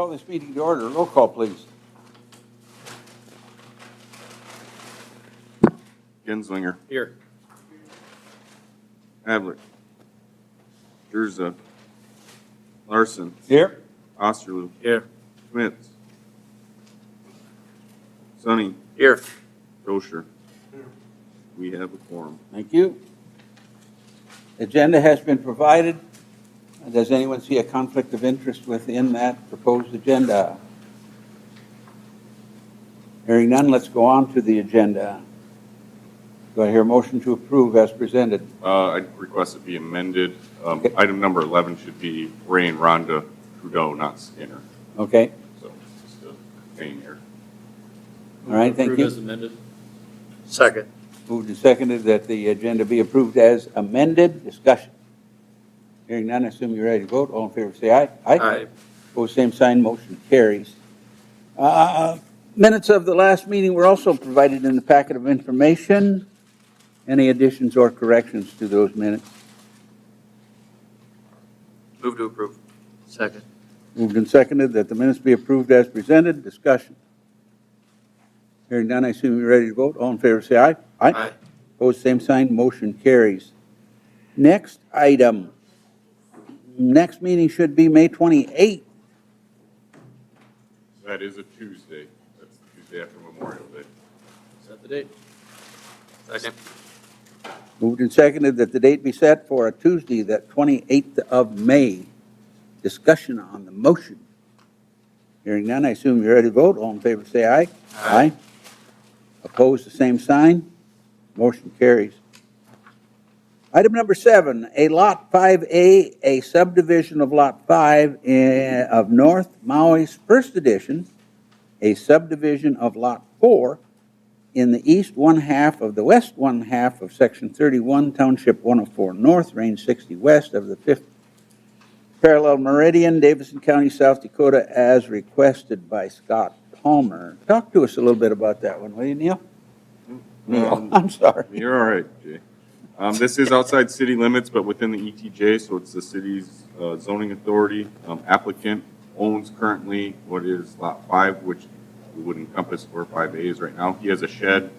Call this meeting to order. Roll call, please. Genslinger. Here. Havlet. Jurza. Larson. Here. Osterloo. Here. Schmitz. Sonny. Here. Dosher. We have a quorum. Thank you. Agenda has been provided. Does anyone see a conflict of interest within that proposed agenda? Hearing none, let's go on to the agenda. Do I hear a motion to approve as presented? I'd request it be amended. Okay. Item number 11 should be Ray and Rhonda Trudeau, not Skinner. Okay, So just a thing here. all right, thank Approve as you. amended. Second. Moved and seconded that the agenda be approved as amended. Discussion. Hearing none, I assume you're ready to vote. All in favor, say aye. Aye. Opposed, same sign, motion carries. Minutes of the last meeting were also provided in the packet of information. Any additions or corrections to those minutes? Move to approve. Second. Moved and seconded that the minutes be approved as presented. Discussion. Hearing none, I assume you're ready to vote. All in favor, say aye. Aye. Opposed, same sign, motion carries. Next item. Next meeting should be May 28th. That is a Tuesday. That's the Tuesday after Memorial Day. Set the date. Second. Moved and seconded that the date be set for a Tuesday, that 28th of May. Discussion on the motion. Hearing none, I assume you're ready to vote. All in favor, say aye. Aye. Opposed, the same sign. Motion carries. Item number 7, a Lot 5A, a subdivision of Lot 5 of North Maui's First Edition, a subdivision of Lot 4 in the east one half of the west one half of Section 31, Township 104 North, Range 60 West of the 5th parallel meridian, Davidson County, South Dakota, as requested by Scott Palmer. Talk to us a little bit about that one, will you, Neil? Neil, I'm sorry. You're all right, Jay. This is outside city limits, but within the ETJ, so it's the city's zoning authority. Applicant owns currently what is Lot 5, which would encompass where 5A is right now. He has a shed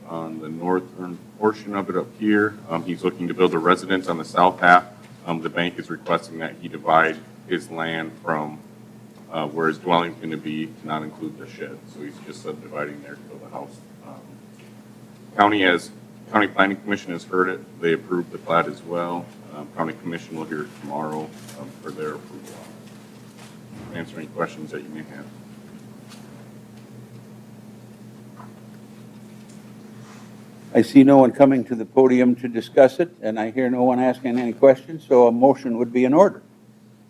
on the northern portion of it up here. He's looking to build a residence on the south half. The bank is requesting that he divide his land from where his dwelling is going to be to not include the shed. So he's just subdividing there to build a house. County Planning Commission has heard it. They approved the plat as well. County Commission will hear it tomorrow for their approval. Answer any questions that you may have. I see no one coming to the podium to discuss it, and I hear no one asking any questions, so a motion would be in order.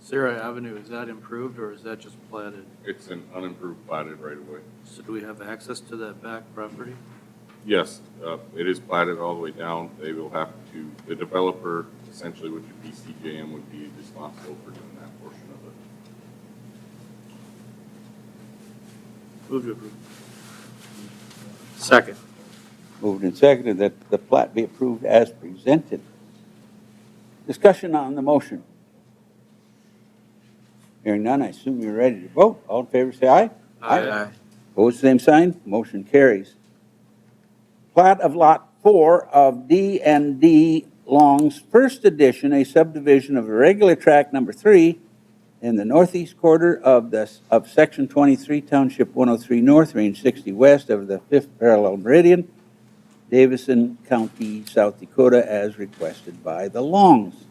Sarah Avenue, is that improved or is that just platted? It's an unimproved platted right away. So do we have access to that back property? Yes, it is platted all the way down. They will have to, the developer, essentially, which would be CJM, would be responsible for doing that portion of it. Move to approve. Second. Moved and seconded that the plat be approved as presented. Discussion on the motion. Hearing none, I assume you're ready to vote. All in favor, say aye. Aye. Opposed, same sign. Motion carries. Plat of Lot 4 of D&D Long's First Edition, a subdivision of irregular tract number 3 in the northeast quarter of Section 23, Township 103 North, Range 60 West of the 5th parallel meridian, Davidson County, South Dakota, as requested by the Longs.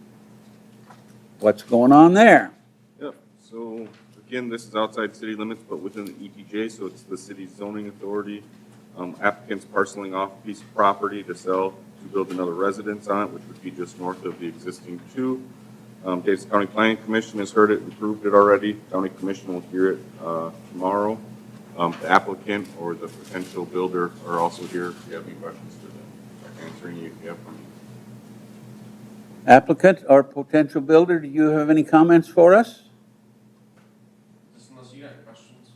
What's going on there? Yep, so again, this is outside city limits, but within the ETJ, so it's the city's zoning authority. Applicants parceling off a piece of property to sell, to build another residence on it, which would be just north of the existing 2. Davidson County Planning Commission has heard it and approved it already. County Commission will hear it tomorrow. The applicant or the potential builder are also here if you have any questions for them. Answering you if you have any. Applicant or potential builder, do you have any comments for us? Just unless you got questions.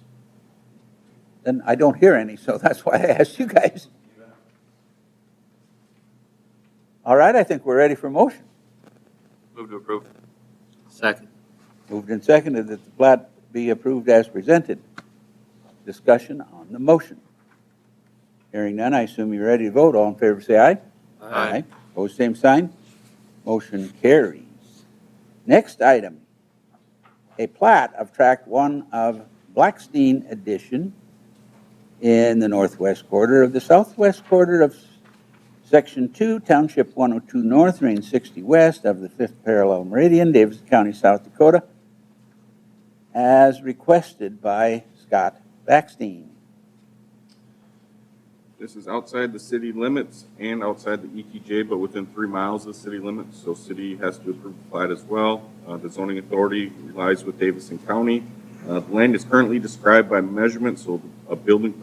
Then I don't hear any, so that's why I asked you guys. All right, I think we're ready for motion. Move to approve. Second. Moved and seconded that the plat be approved as presented. Discussion on the motion. Hearing none, I assume you're ready to vote. All in favor, say aye. Opposed, same sign. Motion carries. Next item, a plat of Tract 1 of Blackstein Edition in the northwest quarter of the southwest quarter of Section 2, Township 102 North, Range 60 West of the 5th parallel meridian, Davidson County, South Dakota, as requested by Scott Backstein. This is outside the city limits and outside the ETJ, but within 3 miles of the city limits, so city has to approve the plat as well. The zoning authority relies with Davidson County. The land is currently described by measurement, so a building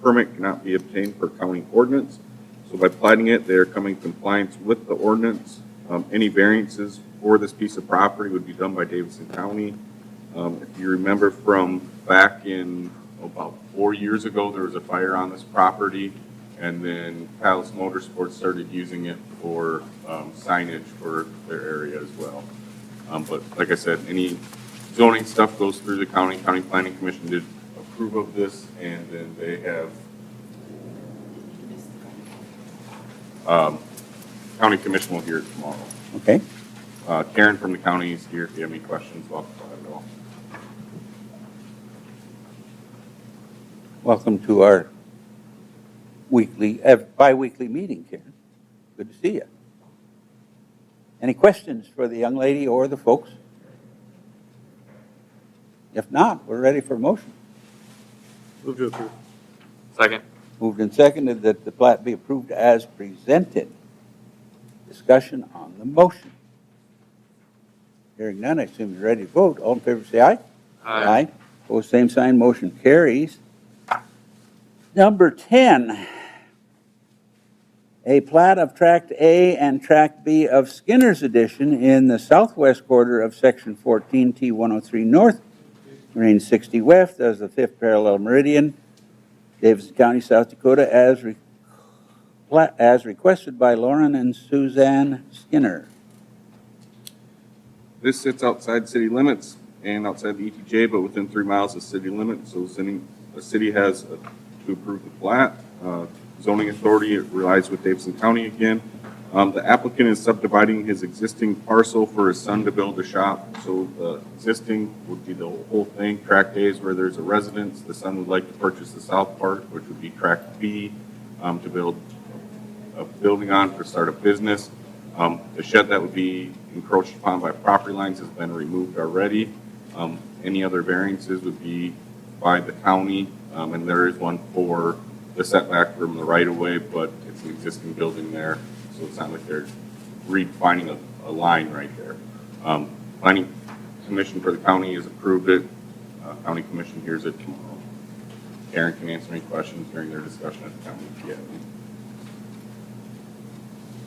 permit cannot be obtained per county ordinance. So by platting it, they are coming in compliance with the ordinance. Any variances for this piece of property would be done by Davidson County. If you remember from back in about 4 years ago, there was a fire on this property, and then Palace Motorsports started using it for signage for their area as well. But like I said, any zoning stuff goes through the county. County Planning Commission did approve of this, and then they have County Commission will hear it tomorrow. Okay? Karen from the county is here if you have any questions about that at all. Welcome to our bi-weekly meeting, Karen. Good to see you. Any questions for the young lady or the folks? If not, we're ready for a motion. Move to approve. Second. Moved and seconded that the plat be approved as presented. Discussion on the motion. Hearing none, I assume you're ready to vote. All in favor, say aye. Opposed, same sign. Motion carries. Number 10, a plat of Tract A and Tract B of Skinner's Edition in the southwest quarter of Section 14, T103 North, Range 60 West, as the 5th parallel meridian, Davidson County, South Dakota, as requested by Lauren and Suzanne Skinner. This sits outside city limits and outside the ETJ, but within 3 miles of city limits. So the city has to approve the plat. Zoning authority relies with Davidson County again. The applicant is subdividing his existing parcel for his son to build a shop. So the existing would be the whole thing. Tract A is where there's a residence. The son would like to purchase the south part, which would be Tract B, to build a building on for start a business. The shed that would be encroached upon by property lines has been removed already. Any other variances would be by the county, and there is one for the setback from the right of way, but it's an existing building there. So it's not like they're redefining a line right there. Planning Commission for the county has approved it. County Commission hears it tomorrow. Karen can answer any questions during their discussion at the county if you have any.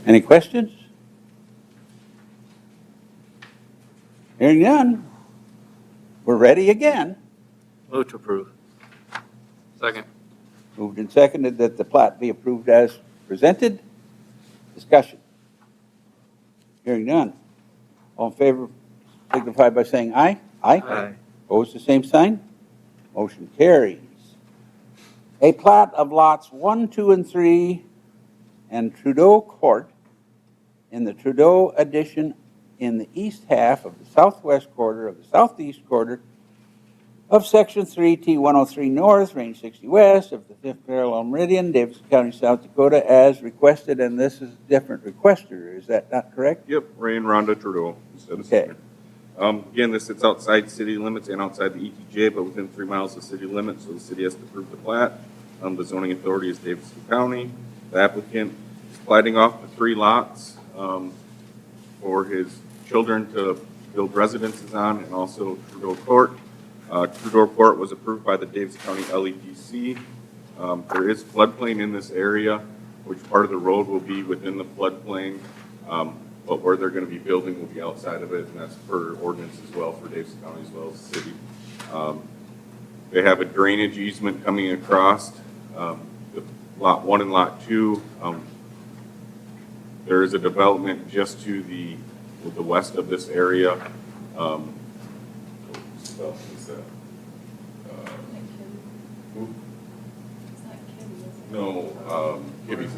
Any questions? Hearing none, we're ready again. Move to approve. Second. Moved and seconded that the plat be approved as presented. Discussion. Hearing none. All in favor signify by saying aye. Opposed, the same sign. Motion carries. A plat of lots 1, 2, and 3 and Trudeau Court in the Trudeau Addition in the east half of the southwest quarter of the southeast quarter of Section 3, T103 North, Range 60 West of the 5th parallel meridian, Davidson County, South Dakota, as requested, and this is a different requester. Is that not correct? Yep, Ray and Rhonda Trudeau. Instead of Okay. Skinner. Again, this sits outside city limits and outside the ETJ, but within 3 miles of city limits, so the city has to approve the plat. The zoning authority is Davidson County. The applicant is platting off the 3 lots for his children to build residences on, and also Trudeau Court. Trudeau Court was approved by the Davidson County LEDC. There is floodplain in this area, which part of the road will be within the floodplain, but where they're going to be building will be outside of it, and that's per ordinance as well for Davidson County as well as the city. They have a drainage easement coming across the Lot 1 and Lot 2. There is a development just to the west of this area. No, Gibby's,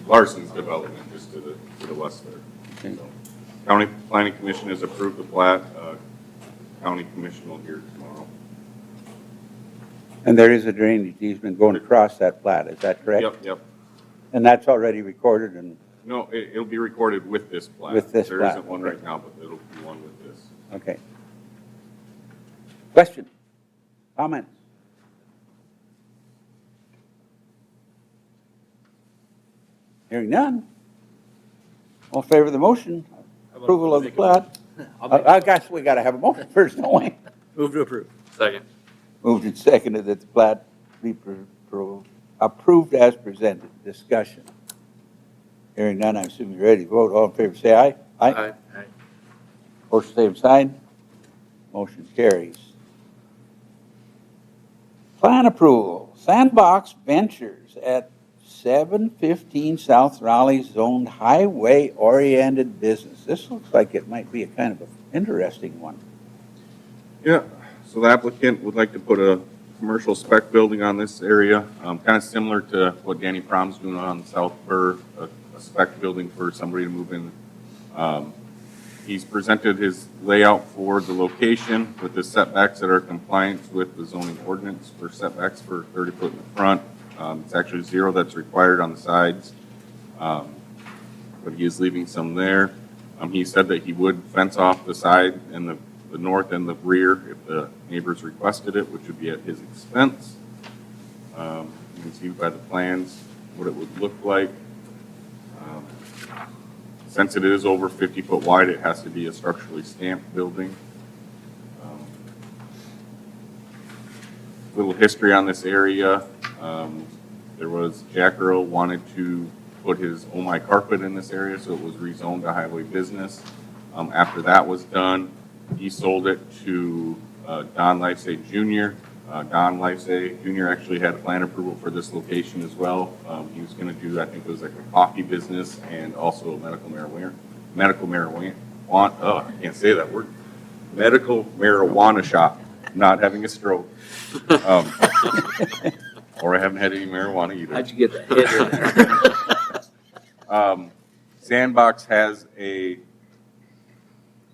Larson's development, just to the west there. Okay. So, County Planning Commission has approved the plat. County Commission will hear tomorrow. And there is a drainage easement going across that plat, is that correct? Yep. And that's already recorded and, No, it'll be recorded with this plat. With this There plat, isn't one okay. right now, but it'll be one with this. okay. Question? Comments? Hearing none. All in favor of the motion, approval of the plat? I guess we gotta have a motion first, don't we? Move to approve. Second. Moved and seconded that the plat be approved as presented. Discussion. Hearing none, I assume you're ready to vote. All in favor, say aye. Aye. Motion same sign. Motion carries. Plan approval, Sandbox Ventures at 715 South Raleigh zoned highway-oriented business. This looks like it might be a kind of an interesting one. Yeah, so the applicant would like to put a commercial spec building on this area, kind of similar to what Danny Prom's doing on South Burr, a spec building for somebody to move in. He's presented his layout for the location with the setbacks that are compliant with the zoning ordinance for setbacks for 30 foot in the front. It's actually 0 that's required on the sides, but he is leaving some there. He said that he would fence off the side and the north and the rear if the neighbors requested it, which would be at his expense. You can see by the plans what it would look like. Since it is over 50 foot wide, it has to be a structurally stamped building. Little history on this area. There was Jack Earl wanted to put his Oh My Carpet in this area, so it was rezoned to highway business. After that was done, he sold it to Don Lifesay Jr. Don Lifesay Jr. actually had plan approval for this location as well. He was going to do, I think it was like a coffee business and also a medical marijuana, I can't say that word, medical marijuana shop, not having a stroke. Or I haven't had any marijuana either. How'd you get that hit in there? Sandbox has a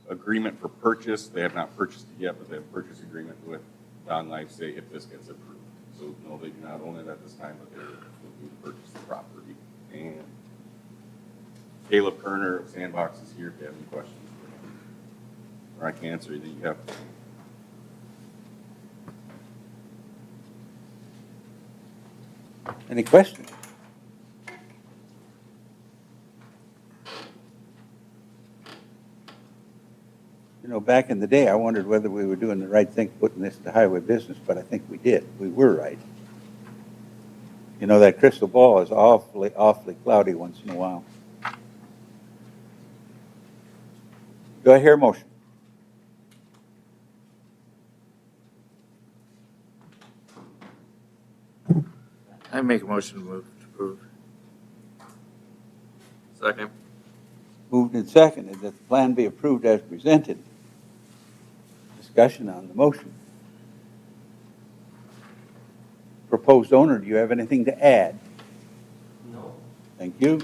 agreement for purchase. They have not purchased it yet, but they have a purchase agreement with Don Lifesay if this gets approved. So no, they do not own it at this time, but they're looking to purchase the property. And Caleb Kerner of Sandbox is here if you have any questions for him. Or I can answer anything you have. Any questions? You know, back in the day, I wondered whether we were doing the right thing putting this to highway business, but I think we did. We were right. You know, that crystal ball is awfully cloudy once in a while. Do I hear a motion? I make a motion to move to approve. Second. Moved and seconded that the plan be approved as presented. Discussion on the motion. Proposed owner, do you have anything to add? No. Thank you.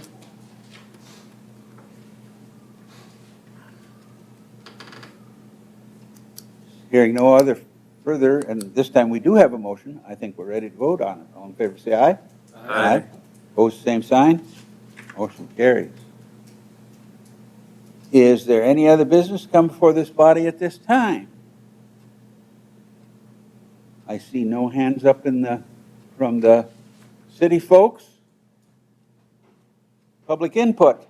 Hearing no other further, and this time we do have a motion, I think we're ready to vote on it. All in favor, say aye. Aye. Opposed, same sign. Motion carries. Is there any other business come before this body at this time? I see no hands up from the city folks. Public input.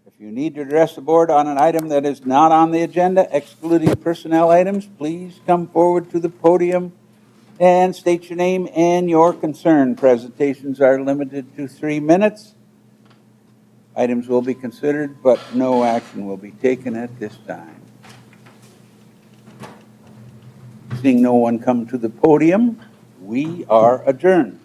If you need to address the board on an item that is not on the agenda, excluding personnel items, please come forward to the podium and state your name and your concern. Presentations are limited to 3 minutes. Items will be considered, but no action will be taken at this time. Seeing no one come to the podium, we are adjourned.